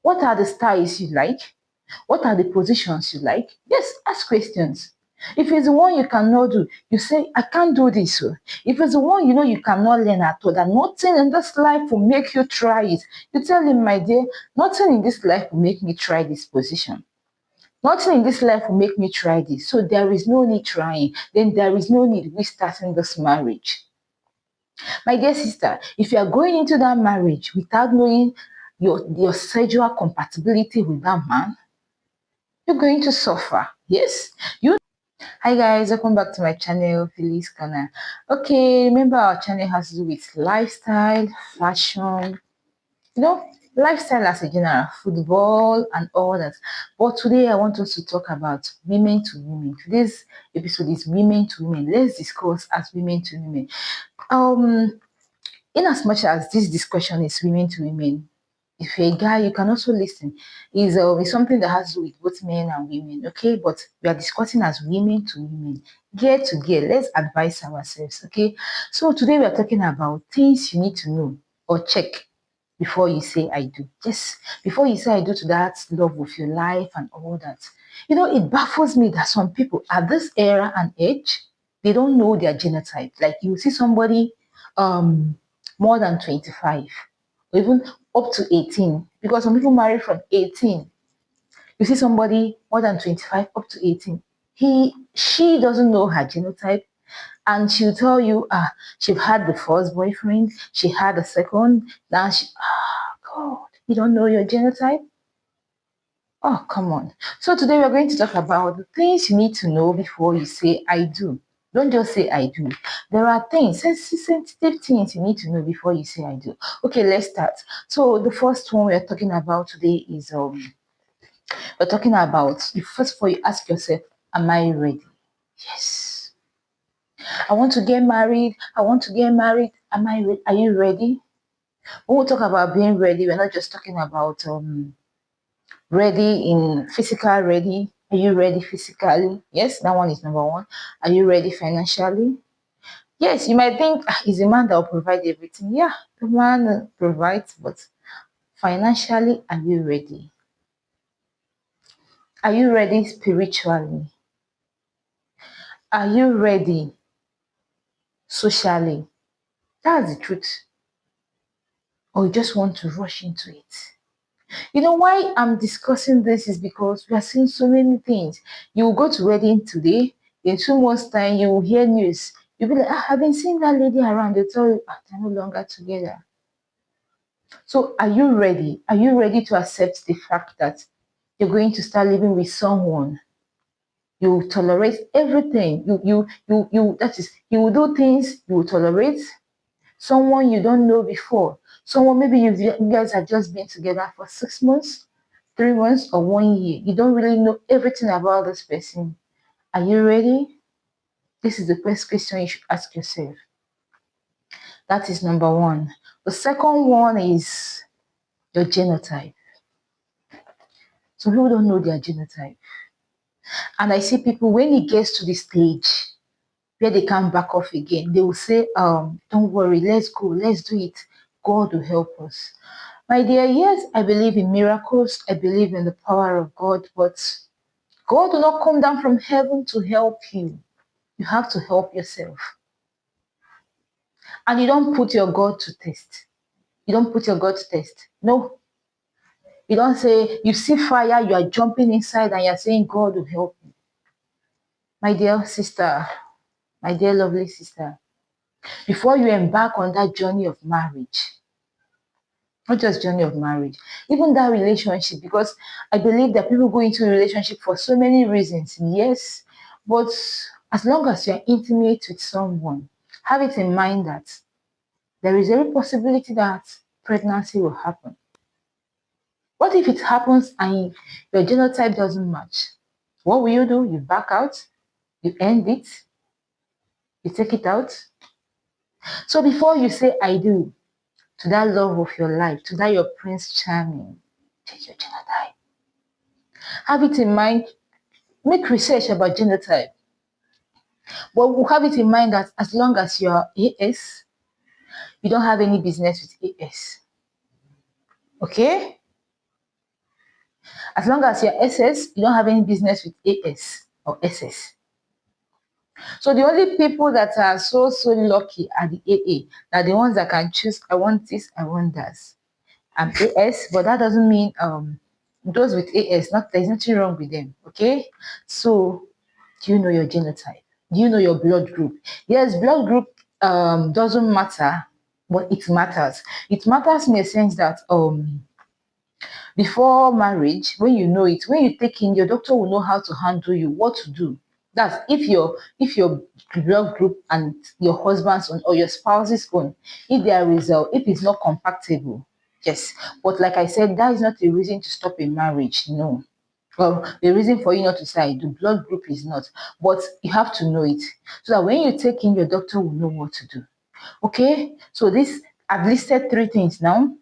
What are the styles you like? What are the positions you like? Yes, ask questions. If it's the one you cannot do, you say, I can't do this. If it's the one you know you cannot learn at all, that nothing in this life will make you try it, you tell him, my dear, nothing in this life will make me try this position. Nothing in this life will make me try this. So there is no need trying. Then there is no need restarting this marriage. My dear sister, if you are going into that marriage without knowing your sexual compatibility with that man, you're going to suffer. Yes. You Hi guys, welcome back to my channel, Felice Corner. Okay, remember our channel has to do with lifestyle, fashion, you know, lifestyle as a general, football and all that. But today I want us to talk about women to women. Today's episode is women to women. Let's discuss as women to women. Um, in as much as this discussion is women to women, if you're a guy, you can also listen. It's something that has to do with both men and women, okay? But we are discussing as women to women, gear to gear. Let's advise ourselves, okay? So today we are talking about things you need to know or check before you say I do. Yes, before you say I do to that love of your life and all that. You know, it baffles me that some people at this era and age, they don't know their genotype. Like you see somebody more than 25 or even up to 18, because some people marry from 18. You see somebody more than 25 up to 18. She doesn't know her genotype, and she'll tell you, she had the first boyfriend, she had a second, now God, you don't know your genotype? Oh, come on. So today we're going to talk about the things you need to know before you say I do. Don't just say I do. There are things, sensitive things you need to know before you say I do. Okay, let's start. So the first one we're talking about today is we're talking about, first of all, you ask yourself, am I ready? Yes. I want to get married. I want to get married. Are you ready? When we talk about being ready, we're not just talking about ready in physical ready. Are you ready physically? Yes, that one is number one. Are you ready financially? Yes, you might think, is a man that will provide everything. Yeah, the man provides, but financially, are you ready? Are you ready spiritually? Are you ready socially? That's the truth. Or you just want to rush into it? You know why I'm discussing this is because we are seeing so many things. You will go to wedding today, in 2 months' time, you will hear news. You'll be like, I've been seeing that lady around. They tell you, they're no longer together. So are you ready? Are you ready to accept the fact that you're going to start living with someone? You tolerate everything. That is, you will do things you will tolerate. Someone you don't know before. Someone maybe you guys have just been together for 6 months, 3 months, or 1 year. You don't really know everything about this person. Are you ready? This is the first question you should ask yourself. That is number one. The second one is your genotype. Some people don't know their genotype. And I see people, when it gets to the stage where they can't back off again, they will say, don't worry, let's go, let's do it. God will help us. My dear, yes, I believe in miracles. I believe in the power of God, but God will not come down from heaven to help you. You have to help yourself. And you don't put your God to test. You don't put your God to test. No. You don't say, you see fire, you are jumping inside and you're saying, God will help you. My dear sister, my dear lovely sister, before you embark on that journey of marriage, not just journey of marriage, even that relationship, because I believe that people go into a relationship for so many reasons, yes, but as long as you're intimate with someone, have it in mind that there is every possibility that pregnancy will happen. What if it happens and your genotype doesn't match? What will you do? You back out, you end it, you take it out. So before you say I do to that love of your life, to that your prince charming, check your genotype. Have it in mind, make research about genotype. But we'll have it in mind that as long as you're AS, you don't have any business with AS. Okay? As long as you're SS, you don't have any business with AS or SS. So the only people that are so lucky are the AA. Are the ones that can choose. I want this. I want that. I'm AS, but that doesn't mean those with AS. Not there's nothing wrong with them. Okay. So do you know your genotype? Do you know your blood group? Yes, blood group doesn't matter, but it matters. It matters in the sense that before marriage, when you know it, when you take in, your doctor will know how to handle you, what to do. That's if your blood group and your husband's own or your spouse's own, if there is if it's not compatible, yes. But like I said, that is not a reason to stop a marriage. No. Well, the reason for you not to say the blood group is not, but you have to know it so that when you take in, your doctor will know what to do. Okay, so this I've listed three things now.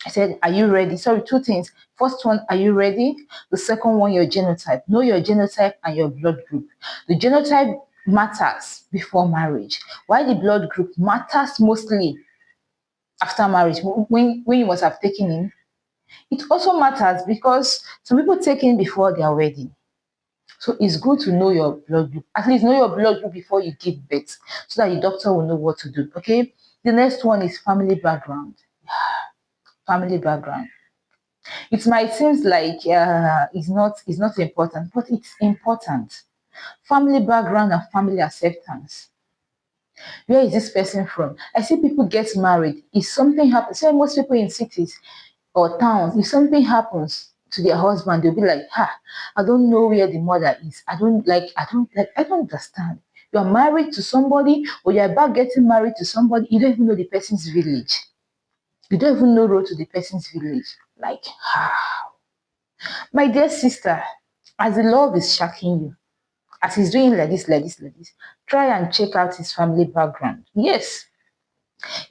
I said, are you ready? Sorry, two things. First one, are you ready? The second one, your genotype. Know your genotype and your blood group. The genotype matters before marriage. Why the blood group matters mostly after marriage, when you must have taken in. It also matters because some people take in before their wedding. So it's good to know your blood group. At least know your blood group before you give birth so that the doctor will know what to do. Okay. The next one is family background. Family background. It might seem like it's not important, but it's important. Family background and family acceptance. Where is this person from? I see people get married. If something happens, say most people in cities or towns, if something happens to their husband, they'll be like, I don't know where the mother is. I don't understand. You are married to somebody or you're about getting married to somebody, you don't even know the person's village. You don't even know road to the person's village. Like, my dear sister, as the love is shocking you, as he's doing like this, try and check out his family background. Yes,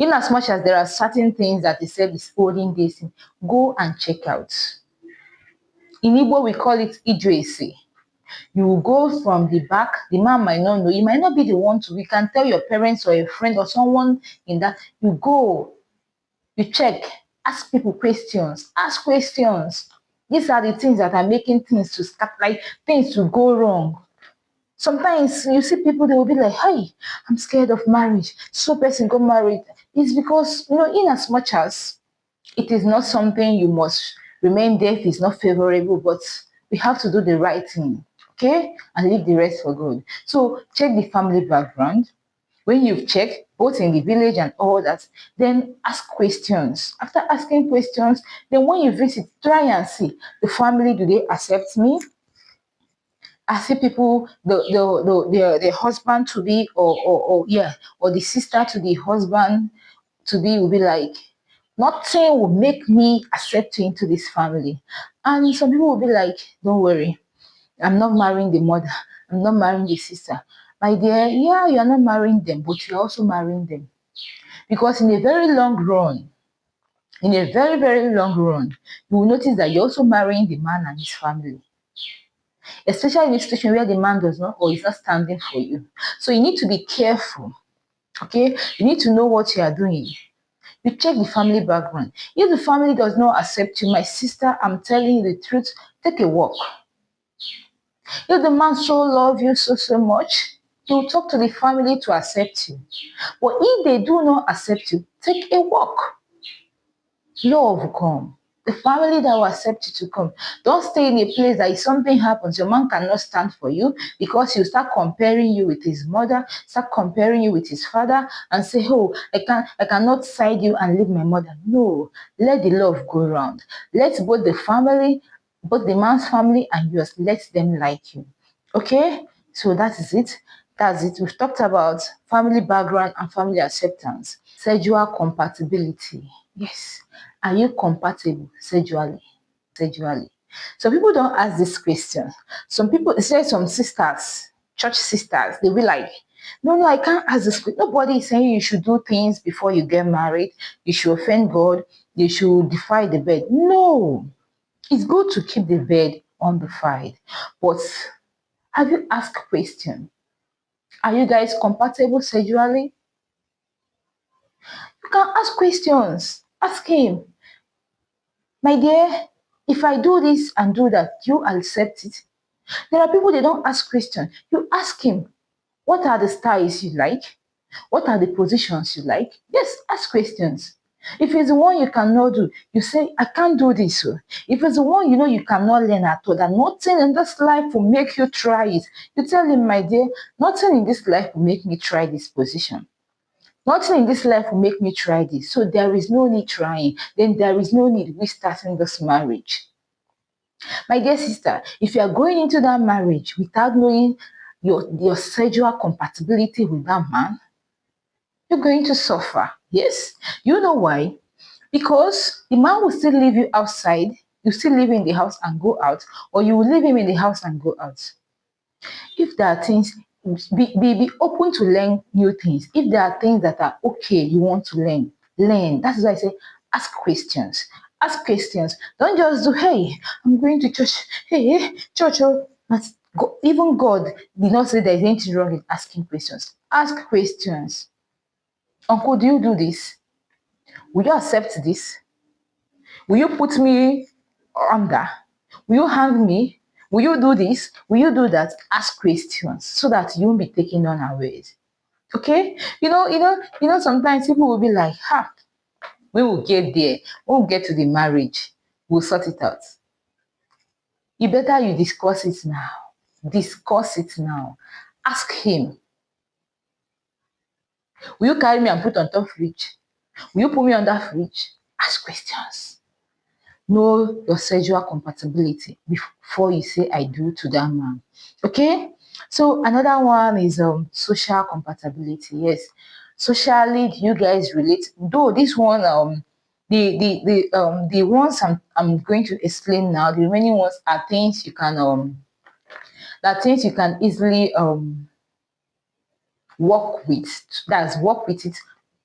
in as much as there are certain things that he said is holding this, go and check out. In Igbo, we call it Ijuese. You will go from the back. The man might not know. You might not be the one to. You can tell your parents or a friend or someone in that. You go, you check, ask people questions, ask questions. These are the things that are making things to start, like things to go wrong. Sometimes you see people, they will be like, hey, I'm scared of marriage. So person got married. It's because, in as much as it is not something you must remain there if it's not favorable, but we have to do the right thing, okay? And leave the rest for God. So check the family background. When you've checked, both in the village and all that, then ask questions. After asking questions, then when you visit, try and see the family, do they accept me? I see people, the husband to be, or yeah, or the sister to the husband to be will be like, nothing will make me accept you into this family. And some people will be like, don't worry, I'm not marrying the mother, I'm not marrying the sister. My dear, yeah, you're not marrying them, but you're also marrying them. Because in a very long run, in a very, very long run, you will notice that you're also marrying the man and his family, especially in a situation where the man does not or is not standing for you. So you need to be careful. Okay, you need to know what you are doing. You check the family background. If the family does not accept you, my sister, I'm telling you the truth, take a walk. If the man so love you so much, he will talk to the family to accept you. But if they do not accept you, take a walk. Love will come. The family that will accept you to come. Don't stay in a place that if something happens, your man cannot stand for you because you start comparing you with his mother, start comparing you with his father, and say, oh, I cannot side you and leave my mother. No, let the love go around. Let both the family, both the man's family and yours, let them like you. Okay? So that is it. That's it. We've talked about family background and family acceptance. Sexual compatibility. Yes. Are you compatible sexually? Sexually. Some people don't ask this question. Some people say some sisters, church sisters, they'll be like, no, I can't ask this question. Nobody is saying you should do things before you get married. You should offend God. You should defy the bed. No. It's good to keep the bed undefiled. But have you asked question? Are you guys compatible sexually? You can ask questions. Ask him, my dear, If I do this and do that, you accept it? There are people, they don't ask questions. You ask him, what are the styles you like? What are the positions you like? Yes, ask questions. If it's the one you cannot do, you say, I can't do this. If it's the one you know you cannot learn at all, that nothing in this life will make you try it, you tell him, my dear, nothing in this life will make me try this position. Nothing in this life will make me try this. So there is no need trying. Then there is no need restarting this marriage. My dear sister, if you are going into that marriage without knowing your sexual compatibility with that man, you're going to suffer. Yes. You know why? Because the man will still leave you outside, you still live in the house and go out, or you will leave him in the house and go out. If there are things, be open to learn new things. If there are things that are okay, you want to learn, learn. That's why I say ask questions. Ask questions. Don't just do, hey, I'm going to church. Hey, church, oh, but even God did not say there's anything wrong in asking questions. Ask questions. Uncle, do you do this? Will you accept this? Will you put me under? Will you hang me? Will you do this? Will you do that? Ask questions so that you won't be taken unawares. Okay? Sometimes people will be like, when we get there, when we get to the marriage, we'll sort it out. You better you discuss it now. Discuss it now. Ask him. Will you carry me and put on top fridge? Will you put me on that fridge? Ask questions. Know your sexual compatibility before you say I do to that man. Okay? So another one is social compatibility. Yes. Socially, do you guys relate? Though this one the ones I'm going to explain now, the remaining ones are things you can easily work with. That's work with it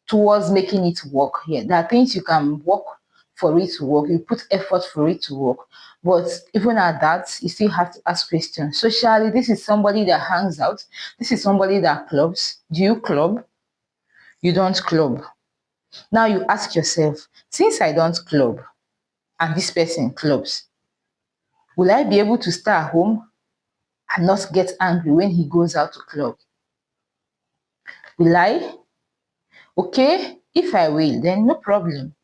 towards making it work. Yeah, there are things you can work for it to work. You put effort for it to work. But even at that, you still have to ask questions. Socially, this is somebody that hangs out. This is somebody that clubs. Do you club? You don't club. Now you ask yourself, since I don't club and this person clubs, will I be able to stay at home and not get angry when he goes out to club? Will I? Okay, if I will, then no problem.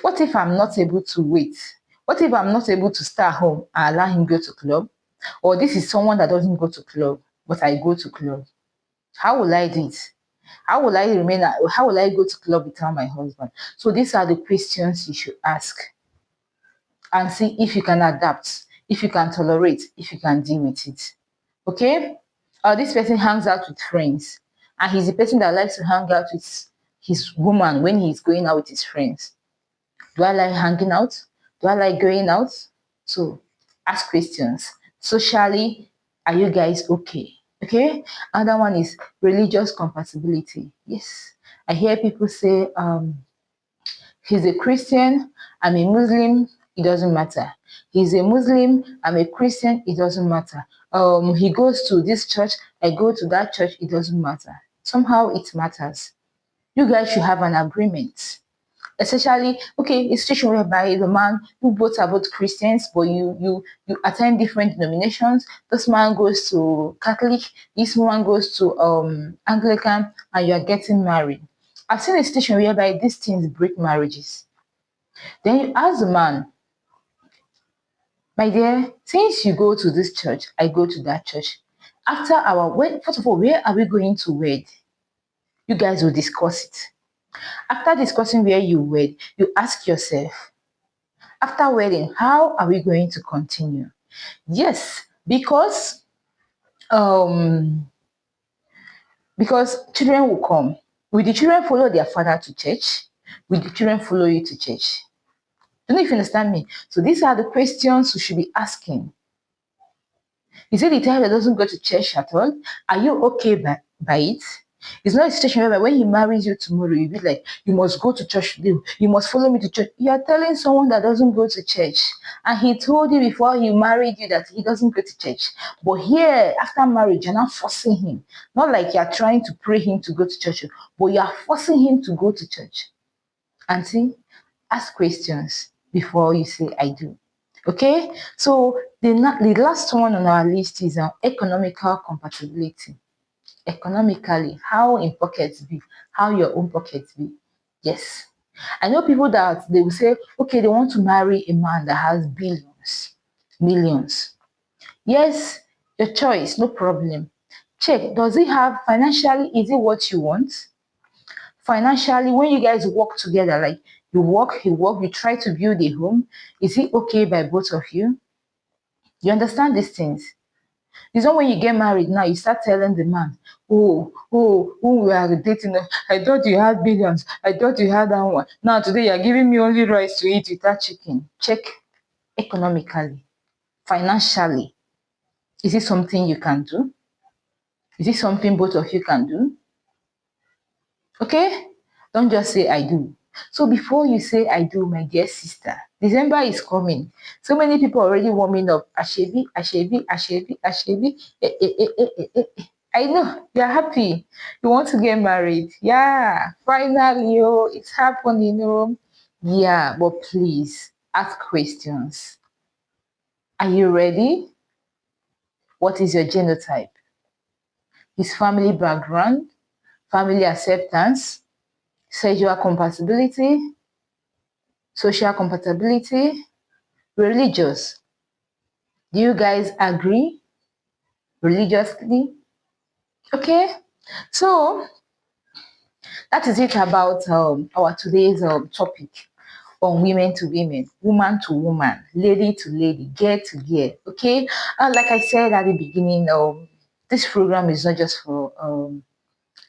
What if I'm not able to wait? What if I'm not able to stay at home and allow him go to club? Or this is someone that doesn't go to club, but I go to club. How will I do it? How will I remain? How will I go to club without my husband? So these are the questions you should ask and see if you can adapt, if you can tolerate, if you can deal with it. Okay? Or this person hangs out with friends, and he's the person that likes to hang out with his woman when he's going out with his friends. Do I like hanging out? Do I like going out? So ask questions. Socially, are you guys okay? Okay. Another one is religious compatibility. Yes. I hear people say, he's a Christian, I'm a Muslim, it doesn't matter. He's a Muslim, I'm a Christian, it doesn't matter. He goes to this church, I go to that church, it doesn't matter. Somehow it matters. You guys should have an agreement. Especially, okay, a situation whereby the man, you both are both Christians, but you attend different denominations. This man goes to Catholic, this one goes to Anglican, and you are getting married. I've seen a situation whereby these things break marriages. Then you ask the man, my dear, since you go to this church, I go to that church. After our wedding, first of all, where are we going to wed? You guys will discuss it. After discussing where you wed, you ask yourself, after wedding, how are we going to continue? Yes, um because children will come. Will the children follow their father to church? Will the children follow you to church? Don't know if you understand me. So these are the questions you should be asking. Is it the type that doesn't go to church at all? Are you okay by it? It's not a situation where when he marries you tomorrow, you'll be like, you must go to church today. You must follow me to church. You are telling someone that doesn't go to church. And he told you before he married you that he doesn't go to church. But here, after marriage, you're not forcing him. Not like you're trying to pray him to go to church, but you are forcing him to go to church. Auntie, ask questions before you say, I do. Okay, so the last one on our list is economical compatibility. Economically, how in pockets be, how your own pockets be. Yes, I know people that they will say, okay, they want to marry a man that has billions, millions. Yes, your choice, no problem. Check, does he have financially, is it what you want? Financially, when you guys work together, like you work, he work, you try to build a home, is it okay by both of you? You understand these things? It's not when you get married now, you start telling the man, we are dating. I thought you had billions. I thought you had that one. Now today you're giving me only rice to eat without chicken. Check economically, financially. Is it something you can do? Is it something both of you can do? Okay? Don't just say I do. So before you say I do, my dear sister, December is coming. So many people already warming up. Ashebi, Ashebi, Ashebi, Ashebi. I know you're happy. You want to get married. Yeah, finally, oh, it's happening. Oh. Yeah, but please ask questions. Are you ready? What is your genotype? His family background, family acceptance, sexual compatibility, social compatibility, religious. Do you guys agree religiously? Okay, so that is it about our today's topic on women to women, woman to woman, lady to lady, girl to girl. Okay, like I said at the beginning, this program is not just for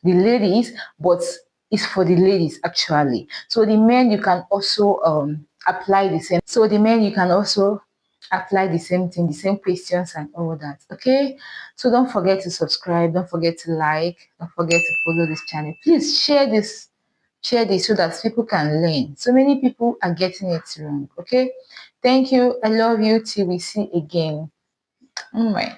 the ladies, but it's for the ladies actually. So the men you can also apply the same. So the men you can also apply the same thing, the same questions and all that. Okay. So don't forget to subscribe. Don't forget to like. Don't forget to follow this channel. Please share this. Share this so that people can learn. So many people are getting it wrong. Okay. Thank you. I love you. Till we see again. Oh my.